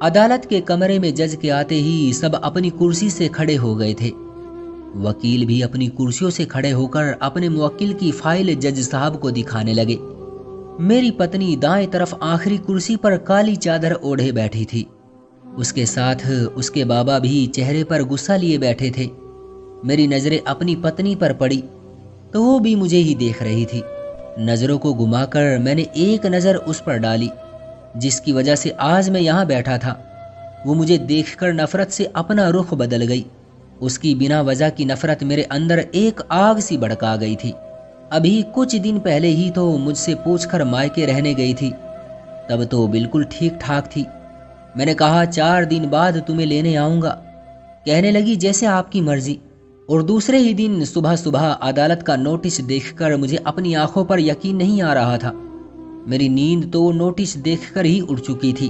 अदालत के कमरे में जज के आते ही सब अपनी कुर्सी से खड़े हो गए थे। वकील भी अपनी कुर्सियों से खड़े होकर अपने मुवक्किल की फाइल जज साहब को दिखाने लगे। मेरी पत्नी दाएं तरफ आखिरी कुर्सी पर काली चादर ओढ़े बैठी थी। उसके साथ उसके बाबा भी चेहरे पर गुस्सा लिए बैठे थे। मेरी नजरें अपनी पत्नी पर पड़ी तो वो भी मुझे ही देख रही थी। नजरों को घुमाकर मैंने एक नजर उस पर डाली जिसकी वजह से आज मैं यहाँ बैठा था। वो मुझे देखकर नफरत से अपना रुख बदल गई। उसकी बिना वजह की नफरत मेरे अंदर एक आग सी भड़का गई थी। अभी कुछ दिन पहले ही तो मुझसे पूछकर मायके रहने गई थी, तब तो बिल्कुल ठीक ठाक थी। मैंने कहा 4 दिन बाद तुम्हें लेने आऊँगा। कहने लगी जैसे आपकी मर्जी। और दूसरे ही दिन सुबह सुबह अदालत का नोटिस देखकर मुझे अपनी आंखों पर यकीन नहीं आ रहा था। मेरी नींद तो नोटिस देखकर ही उड़ चुकी थी।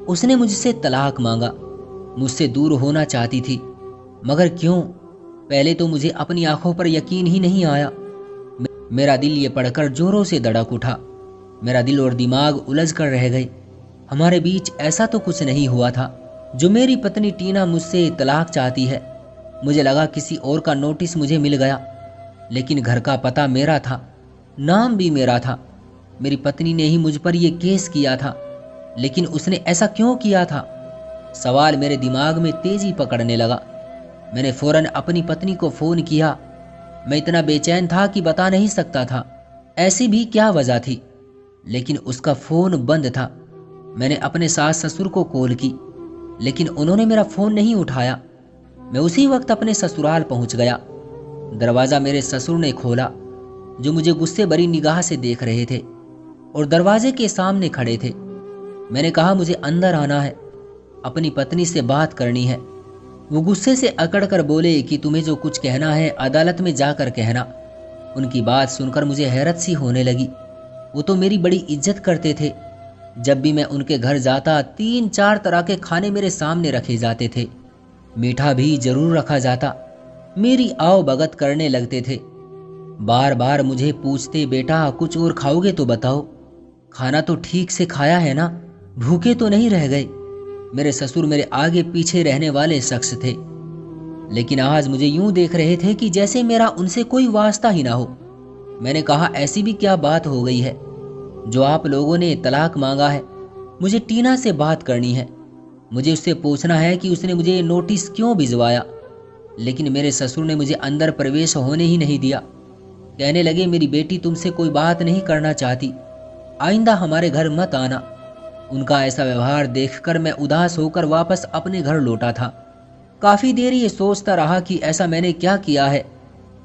उसने मुझसे तलाक मांगा। मुझसे दूर होना चाहती थी, मगर क्यों? पहले तो मुझे अपनी आंखों पर यकीन ही नहीं आया। मेरा दिल ये पढ़कर जोरों से धड़क उठा। मेरा दिल और दिमाग उलझ कर रह गए। हमारे बीच ऐसा तो कुछ नहीं हुआ था जो मेरी पत्नी टीना मुझसे तलाक चाहती है। मुझे लगा किसी और का नोटिस मुझे मिल गया, लेकिन घर का पता मेरा था, नाम भी मेरा था। मेरी पत्नी ने ही मुझ पर यह केस किया था, लेकिन उसने ऐसा क्यों किया था? सवाल मेरे दिमाग में तेजी पकड़ने लगा। मैंने फौरन अपनी पत्नी को फ़ोन किया। मैं इतना बेचैन था कि बता नहीं सकता था ऐसी भी क्या वजह थी, लेकिन उसका फ़ोन बंद था। मैंने अपने सास ससुर को कॉल की, लेकिन उन्होंने मेरा फ़ोन नहीं उठाया। मैं उसी वक्त अपने ससुराल पहुंच गया। दरवाज़ा मेरे ससुर ने खोला, जो मुझे गुस्से भरी निगाह से देख रहे थे और दरवाजे के सामने खड़े थे। मैंने कहा मुझे अंदर आना है, अपनी पत्नी से बात करनी है। वो गुस्से से अकड़ कर बोले कि तुम्हें जो कुछ कहना है अदालत में जाकर कहना। उनकी बात सुनकर मुझे हैरत सी होने लगी। वो तो मेरी बड़ी इज्जत करते थे। जब भी मैं उनके घर जाता 3-4 तरह के खाने मेरे सामने रखे जाते थे। मीठा भी जरूर रखा जाता। मेरी आओ भगत करने लगते थे। बार बार मुझे पूछते, बेटा कुछ और खाओगे तो बताओ, खाना तो ठीक से खाया है ना, भूखे तो नहीं रह गए। मेरे ससुर मेरे आगे पीछे रहने वाले शख्स थे, लेकिन आज मुझे यूं देख रहे थे कि जैसे मेरा उनसे कोई वास्ता ही ना हो। मैंने कहा ऐसी भी क्या बात हो गई है जो आप लोगों ने तलाक मांगा है? मुझे टीना से बात करनी है। मुझे उससे पूछना है कि उसने मुझे नोटिस क्यों भिजवाया। लेकिन मेरे ससुर ने मुझे अंदर प्रवेश होने ही नहीं दिया। कहने लगे मेरी बेटी तुमसे कोई बात नहीं करना चाहती, आइंदा हमारे घर मत आना। उनका ऐसा व्यवहार देखकर मैं उदास होकर वापस अपने घर लौटा था। काफ़ी देर ये सोचता रहा कि ऐसा मैंने क्या किया है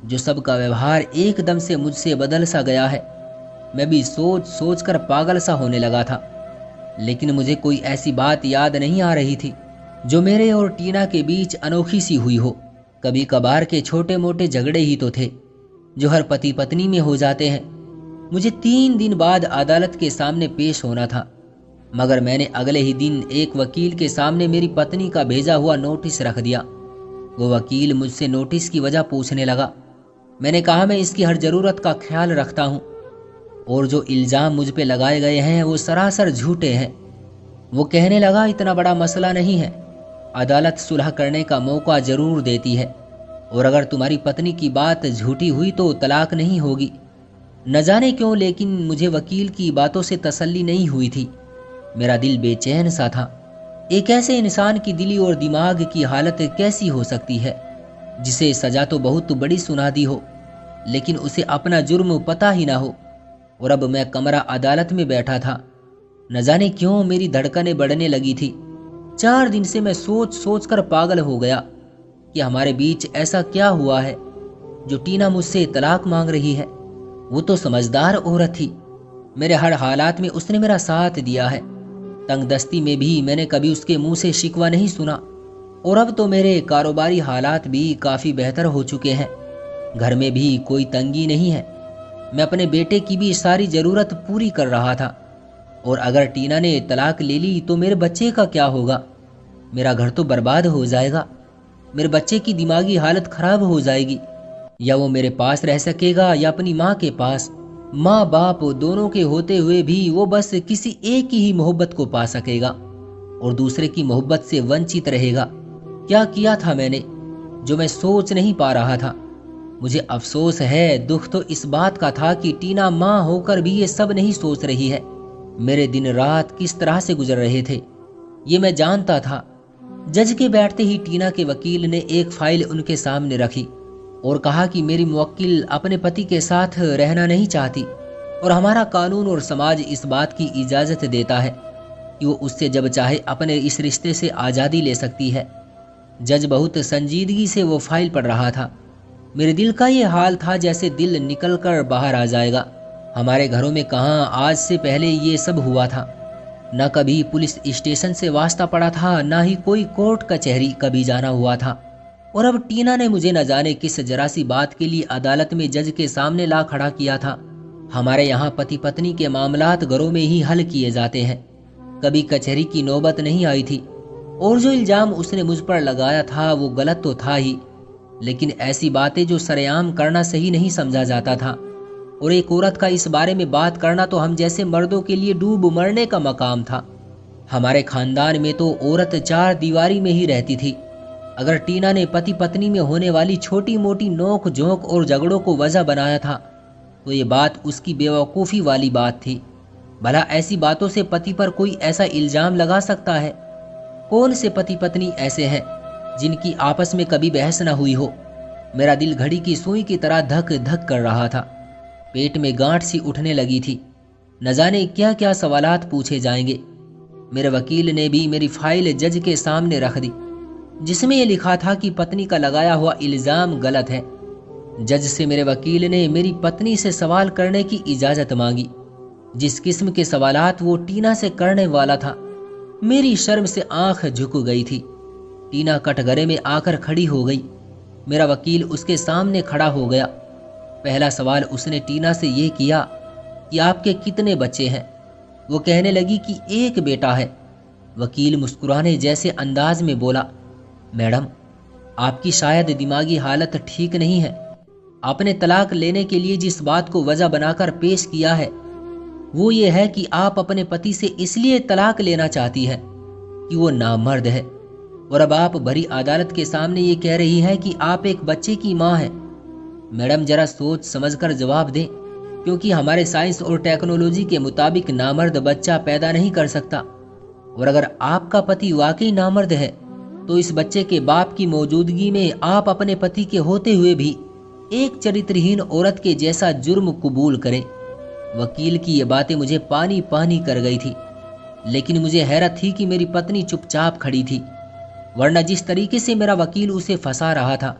जो सबका व्यवहार एकदम से मुझसे बदल सा गया है। मैं भी सोच सोच कर पागल सा होने लगा था, लेकिन मुझे कोई ऐसी बात याद नहीं आ रही थी जो मेरे और टीना के बीच अनोखी सी हुई हो। कभी कभार के छोटे मोटे झगड़े ही तो थे जो हर पति पत्नी में हो जाते हैं। मुझे 3 दिन बाद अदालत के सामने पेश होना था, मगर मैंने अगले ही दिन एक वकील के सामने मेरी पत्नी का भेजा हुआ नोटिस रख दिया। वो वकील मुझसे नोटिस की वजह पूछने लगा। मैंने कहा मैं इसकी हर ज़रूरत का ख्याल रखता हूँ और जो इल्ज़ाम मुझ पे लगाए गए हैं वो सरासर झूठे हैं। वो कहने लगा इतना बड़ा मसला नहीं है, अदालत सुलह करने का मौका ज़रूर देती है, और अगर तुम्हारी पत्नी की बात झूठी हुई तो तलाक नहीं होगी। न जाने क्यों, लेकिन मुझे वकील की बातों से तसल्ली नहीं हुई थी। मेरा दिल बेचैन सा था। एक ऐसे इंसान की दिली और दिमाग की हालत कैसी हो सकती है जिसे सजा तो बहुत बड़ी सुना दी हो, लेकिन उसे अपना जुर्म पता ही ना हो। और अब मैं कमरा अदालत में बैठा था। न जाने क्यों मेरी धड़कनें बढ़ने लगी थी। 4 दिन से मैं सोच सोच कर पागल हो गया कि हमारे बीच ऐसा क्या हुआ है जो टीना मुझसे तलाक मांग रही है। वो तो समझदार औरत थी। मेरे हर हालात में उसने मेरा साथ दिया है। तंगदस्ती में भी मैंने कभी उसके मुंह से शिकवा नहीं सुना। और अब तो मेरे कारोबारी हालात भी काफ़ी बेहतर हो चुके हैं। घर में भी कोई तंगी नहीं है। मैं अपने बेटे की भी सारी ज़रूरत पूरी कर रहा था। और अगर टीना ने तलाक ले ली तो मेरे बच्चे का क्या होगा? मेरा घर तो बर्बाद हो जाएगा। मेरे बच्चे की दिमागी हालत ख़राब हो जाएगी। या वो मेरे पास रह सकेगा या अपनी माँ के पास। माँ बाप दोनों के होते हुए भी वो बस किसी एक की ही मोहब्बत को पा सकेगा। और दूसरे की मोहब्बत से वंचित रहेगा। क्या किया था मैंने जो मैं सोच नहीं पा रहा था। मुझे अफसोस है, दुख तो इस बात का था कि टीना माँ होकर भी ये सब नहीं सोच रही है। मेरे दिन रात किस तरह से गुजर रहे थे ये मैं जानता था। जज के बैठते ही टीना के वकील ने एक फाइल उनके सामने रखी और कहा कि मेरी मुवक्किल अपने पति के साथ रहना नहीं चाहती और हमारा कानून और समाज इस बात की इजाज़त देता है कि वो उससे जब चाहे अपने इस रिश्ते से आज़ादी ले सकती है। जज बहुत संजीदगी से वो फाइल पढ़ रहा था। मेरे दिल का ये हाल था जैसे दिल निकल कर बाहर आ जाएगा। हमारे घरों में कहाँ आज से पहले ये सब हुआ था। न कभी पुलिस स्टेशन से वास्ता पड़ा था, ना ही कोई कोर्ट कचहरी कभी जाना हुआ था। और अब टीना ने मुझे न जाने किस जरा सी बात के लिए अदालत में जज के सामने ला खड़ा किया था। हमारे यहाँ पति पत्नी के मामलात घरों में ही हल किए जाते हैं, कभी कचहरी की नौबत नहीं आई थी। और जो इल्जाम उसने मुझ पर लगाया था वो गलत तो था ही, लेकिन ऐसी बातें जो सरेआम करना सही नहीं समझा जाता था। और एक औरत का इस बारे में बात करना तो हम जैसे मर्दों के लिए डूब मरने का मकाम था। हमारे खानदान में तो औरत चार दीवारी में ही रहती थी। अगर टीना ने पति पत्नी में होने वाली छोटी मोटी नोक झोंक और झगड़ों को वजह बनाया था तो ये बात उसकी बेवकूफ़ी वाली बात थी। भला ऐसी बातों से पति पर कोई ऐसा इल्जाम लगा सकता है? कौन से पति पत्नी ऐसे हैं जिनकी आपस में कभी बहस न हुई हो? मेरा दिल घड़ी की सुई की तरह धक धक कर रहा था। पेट में गांठ सी उठने लगी थी। न जाने क्या क्या सवालात पूछे जाएंगे। मेरे वकील ने भी मेरी फाइल जज के सामने रख दी जिसमें यह लिखा था कि पत्नी का लगाया हुआ इल्जाम गलत है। जज से मेरे वकील ने मेरी पत्नी से सवाल करने की इजाज़त मांगी। जिस किस्म के सवालात वो टीना से करने वाला था, मेरी शर्म से आंख झुक गई थी। टीना कटघरे में आकर खड़ी हो गई। मेरा वकील उसके सामने खड़ा हो गया। पहला सवाल उसने टीना से ये किया कि आपके कितने बच्चे हैं? वो कहने लगी कि एक बेटा है। वकील मुस्कुराने जैसे अंदाज में बोला, मैडम, आपकी शायद दिमागी हालत ठीक नहीं है। आपने तलाक लेने के लिए जिस बात को वजह बनाकर पेश किया है वो ये है कि आप अपने पति से इसलिए तलाक लेना चाहती हैं कि वो नामर्द है, और अब आप भरी अदालत के सामने ये कह रही है कि आप एक बच्चे की माँ हैं। मैडम, जरा सोच समझकर जवाब दें, क्योंकि हमारे साइंस और टेक्नोलॉजी के मुताबिक नामर्द बच्चा पैदा नहीं कर सकता। और अगर आपका पति वाकई नामर्द है तो इस बच्चे के बाप की मौजूदगी में आप अपने पति के होते हुए भी एक चरित्रहीन औरत के जैसा जुर्म कबूल करें। वकील की ये बातें मुझे पानी पानी कर गई थी, लेकिन मुझे हैरत थी कि मेरी पत्नी चुपचाप खड़ी थी, वरना जिस तरीके से मेरा वकील उसे फंसा रहा था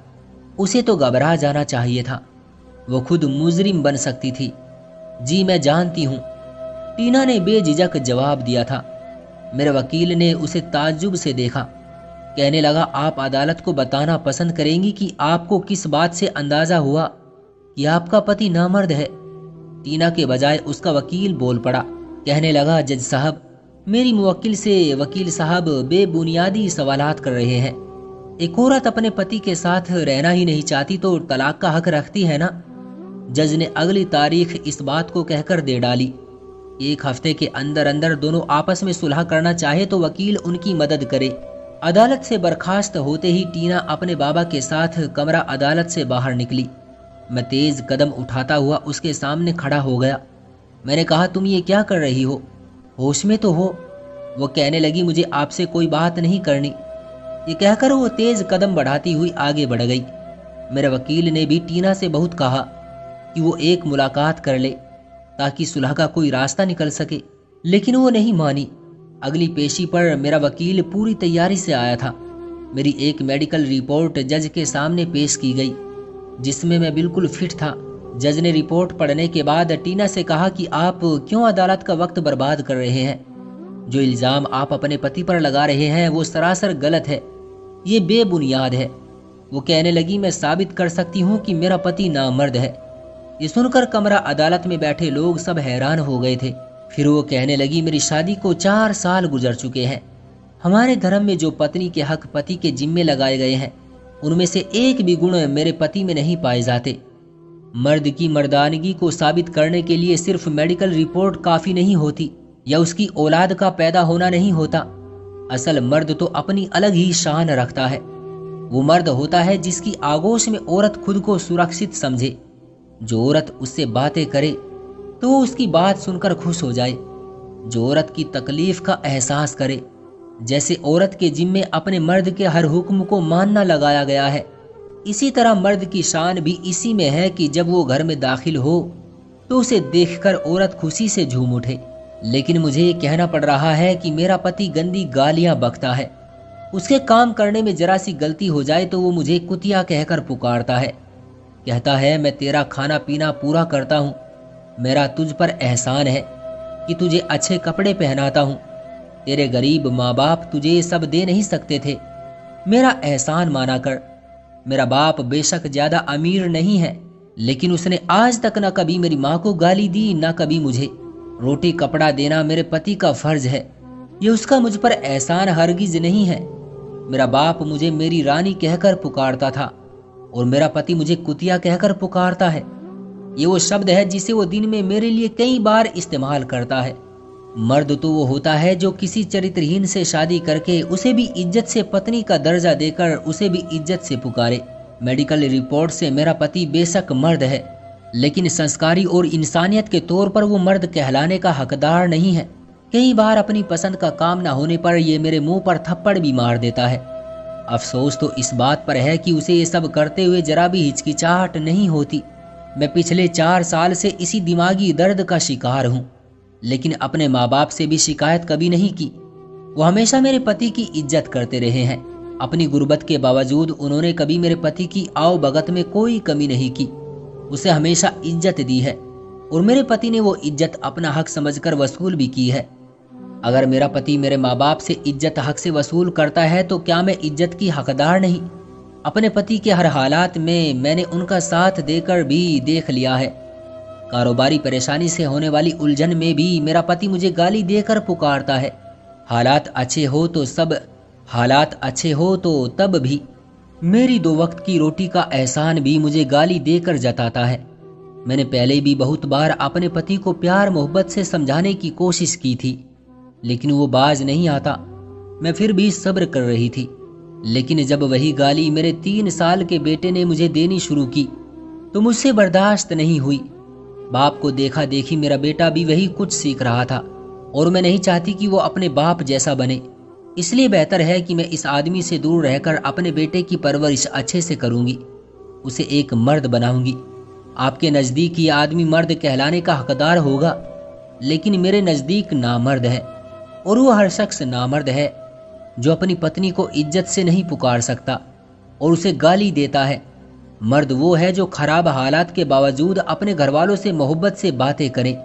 उसे तो घबरा जाना चाहिए था। वो खुद मुजरिम बन सकती थी। जी मैं जानती हूँ, टीना ने बेझिझक जवाब दिया था। मेरे वकील ने उसे ताज्जुब से देखा। कहने लगा, आप अदालत को बताना पसंद करेंगी कि आपको किस बात से अंदाजा हुआ कि आपका पति नामर्द है? टीना के बजाय उसका वकील बोल पड़ा। कहने लगा, जज साहब, मेरी मुवक्किल से वकील साहब बेबुनियादी सवालात कर रहे हैं। एक औरत अपने पति के साथ रहना ही नहीं चाहती तो तलाक का हक रखती है ना? जज ने अगली तारीख इस बात को कहकर दे डाली। एक हफ्ते के अंदर अंदर दोनों आपस में सुलह करना चाहे तो वकील उनकी मदद करे। अदालत से बर्खास्त होते ही टीना अपने बाबा के साथ कमरा अदालत से बाहर निकली। मैं तेज कदम उठाता हुआ उसके सामने खड़ा हो गया। मैंने कहा, तुम ये क्या कर रही हो? होश में तो हो? वो कहने लगी, मुझे आपसे कोई बात नहीं करनी। ये कहकर वो तेज कदम बढ़ाती हुई आगे बढ़ गई। मेरे वकील ने भी टीना से बहुत कहा कि वो एक मुलाकात कर ले ताकि सुलह का कोई रास्ता निकल सके, लेकिन वो नहीं मानी। अगली पेशी पर मेरा वकील पूरी तैयारी से आया था। मेरी एक मेडिकल रिपोर्ट जज के सामने पेश की गई जिसमें मैं बिल्कुल फिट था। जज ने रिपोर्ट पढ़ने के बाद टीना से कहा कि आप क्यों अदालत का वक्त बर्बाद कर रहे हैं? जो इल्ज़ाम आप अपने पति पर लगा रहे हैं वो सरासर गलत है, ये बेबुनियाद है। वो कहने लगी, मैं साबित कर सकती हूँ कि मेरा पति नामर्द है। ये सुनकर कमरा अदालत में बैठे लोग सब हैरान हो गए थे। फिर वो कहने लगी, मेरी शादी को 4 साल गुजर चुके हैं। हमारे धर्म में जो पत्नी के हक पति के जिम्मे लगाए गए हैं उनमें से एक भी गुण मेरे पति में नहीं पाए जाते। मर्द की मर्दानगी को साबित करने के लिए सिर्फ मेडिकल रिपोर्ट काफ़ी नहीं होती या उसकी औलाद का पैदा होना नहीं होता। असल मर्द तो अपनी अलग ही शान रखता है। वो मर्द होता है जिसकी आगोश में औरत खुद को सुरक्षित समझे। जो औरत उससे बातें करे तो वो उसकी बात सुनकर खुश हो जाए। जो औरत की तकलीफ का एहसास करे। जैसे औरत के जिम्मे अपने मर्द के हर हुक्म को मानना लगाया गया है, इसी तरह मर्द की शान भी इसी में है कि जब वो घर में दाखिल हो तो उसे देखकर औरत खुशी से झूम उठे। लेकिन मुझे ये कहना पड़ रहा है कि मेरा पति गंदी गालियां बकता है। उसके काम करने में जरा सी गलती हो जाए तो वो मुझे कुतिया कहकर पुकारता है। कहता है मैं तेरा खाना पीना पूरा करता हूँ, मेरा तुझ पर एहसान है कि तुझे अच्छे कपड़े पहनाता हूँ। तेरे गरीब माँ बाप तुझे ये सब दे नहीं सकते थे, मेरा एहसान माना कर। मेरा बाप बेशक ज्यादा अमीर नहीं है, लेकिन उसने आज तक न कभी मेरी माँ को गाली दी न कभी मुझे। रोटी कपड़ा देना मेरे पति का फर्ज है, ये उसका मुझ पर एहसान हरगिज नहीं है। मेरा बाप मुझे मेरी रानी कहकर पुकारता था और मेरा पति मुझे कुतिया कहकर पुकारता है। ये वो शब्द है जिसे वो दिन में मेरे लिए कई बार इस्तेमाल करता है। मर्द तो वो होता है जो किसी चरित्रहीन से शादी करके उसे भी इज्जत से पत्नी का दर्जा देकर उसे भी इज्जत से पुकारे। मेडिकल रिपोर्ट से मेरा पति बेशक मर्द है, लेकिन संस्कारी और इंसानियत के तौर पर वो मर्द कहलाने का हकदार नहीं है। कई बार अपनी पसंद का काम न होने पर ये मेरे मुंह पर थप्पड़ भी मार देता है। अफसोस तो इस बात पर है कि उसे ये सब करते हुए जरा भी हिचकिचाहट नहीं होती। मैं पिछले 4 साल से इसी दिमागी दर्द का शिकार हूँ, लेकिन अपने माँ बाप से भी शिकायत कभी नहीं की। वो हमेशा मेरे पति की इज्जत करते रहे हैं। अपनी गुर्बत के बावजूद उन्होंने कभी मेरे पति की आओ भगत में कोई कमी नहीं की, उसे हमेशा इज्जत दी है और मेरे पति ने वो इज्जत अपना हक समझकर वसूल भी की है। अगर मेरा पति मेरे माँ बाप से इज्जत हक से वसूल करता है तो क्या मैं इज्जत की हकदार नहीं? अपने पति के हर हालात में मैंने उनका साथ देकर भी देख लिया है। कारोबारी परेशानी से होने वाली उलझन में भी मेरा पति मुझे गाली देकर पुकारता है। हालात अच्छे हो तो तब भी मेरी 2 वक्त की रोटी का एहसान भी मुझे गाली देकर जताता है। मैंने पहले भी बहुत बार अपने पति को प्यार मोहब्बत से समझाने की कोशिश की थी, लेकिन वो बाज नहीं आता। मैं फिर भी सब्र कर रही थी, लेकिन जब वही गाली मेरे 3 साल के बेटे ने मुझे देनी शुरू की तो मुझसे बर्दाश्त नहीं हुई। बाप को देखा देखी मेरा बेटा भी वही कुछ सीख रहा था और मैं नहीं चाहती कि वो अपने बाप जैसा बने। इसलिए बेहतर है कि मैं इस आदमी से दूर रहकर अपने बेटे की परवरिश अच्छे से करूंगी, उसे एक मर्द बनाऊंगी। आपके नज़दीक ये आदमी मर्द कहलाने का हकदार होगा, लेकिन मेरे नज़दीक नामर्द है। और वो हर शख्स नामर्द है जो अपनी पत्नी को इज्जत से नहीं पुकार सकता और उसे गाली देता है। मर्द वो है जो खराब हालात के बावजूद अपने घरवालों से मोहब्बत से बातें करे,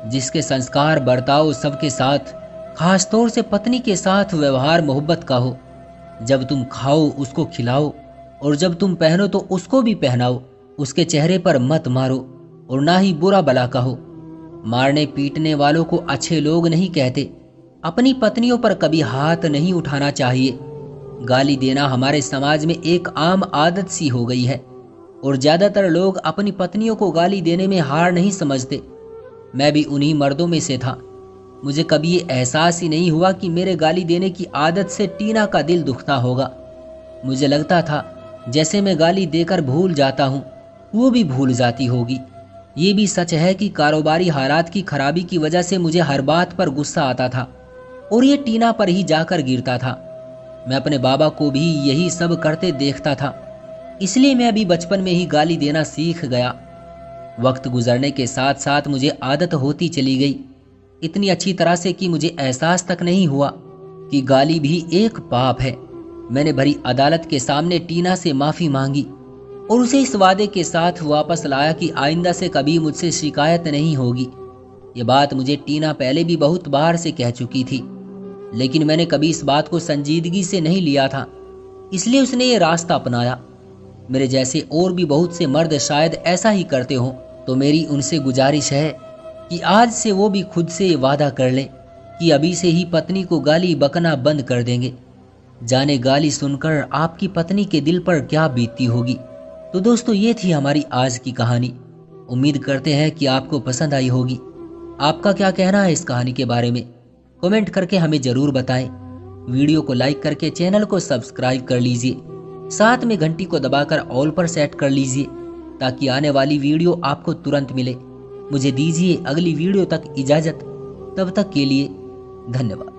जिसके संस्कार बर्ताव सबके साथ, खास तौर से पत्नी के साथ व्यवहार मोहब्बत का हो। जब तुम खाओ उसको खिलाओ और जब तुम पहनो तो उसको भी पहनाओ। उसके चेहरे पर मत मारो और ना ही बुरा भला कहो। मारने पीटने वालों को अच्छे लोग नहीं कहते। अपनी पत्नियों पर कभी हाथ नहीं उठाना चाहिए। गाली देना हमारे समाज में एक आम आदत सी हो गई है और ज्यादातर लोग अपनी पत्नियों को गाली देने में हार नहीं समझते। मैं भी उन्हीं मर्दों में से था। मुझे कभी ये एहसास ही नहीं हुआ कि मेरे गाली देने की आदत से टीना का दिल दुखता होगा। मुझे लगता था जैसे मैं गाली देकर भूल जाता हूँ, वो भी भूल जाती होगी। ये भी सच है कि कारोबारी हालात की खराबी की वजह से मुझे हर बात पर गुस्सा आता था और ये टीना पर ही जाकर गिरता था। मैं अपने बाबा को भी यही सब करते देखता था, इसलिए मैं भी बचपन में ही गाली देना सीख गया। वक्त गुजरने के साथ साथ मुझे आदत होती चली गई, इतनी अच्छी तरह से कि मुझे एहसास तक नहीं हुआ कि गाली भी एक पाप है। मैंने भरी अदालत के सामने टीना से माफ़ी मांगी और उसे इस वादे के साथ वापस लाया कि आइंदा से कभी मुझसे शिकायत नहीं होगी। ये बात मुझे टीना पहले भी बहुत बार से कह चुकी थी, लेकिन मैंने कभी इस बात को संजीदगी से नहीं लिया था, इसलिए उसने ये रास्ता अपनाया। मेरे जैसे और भी बहुत से मर्द शायद ऐसा ही करते हों, तो मेरी उनसे गुजारिश है कि आज से वो भी खुद से वादा कर लें कि अभी से ही पत्नी को गाली बकना बंद कर देंगे। जाने गाली सुनकर आपकी पत्नी के दिल पर क्या बीतती होगी। तो दोस्तों, ये थी हमारी आज की कहानी। उम्मीद करते हैं कि आपको पसंद आई होगी। आपका क्या कहना है इस कहानी के बारे में? कमेंट करके हमें ज़रूर बताएं। वीडियो को लाइक करके चैनल को सब्सक्राइब कर लीजिए। साथ में घंटी को दबाकर ऑल पर सेट कर लीजिए ताकि आने वाली वीडियो आपको तुरंत मिले। मुझे दीजिए अगली वीडियो तक इजाजत। तब तक के लिए धन्यवाद।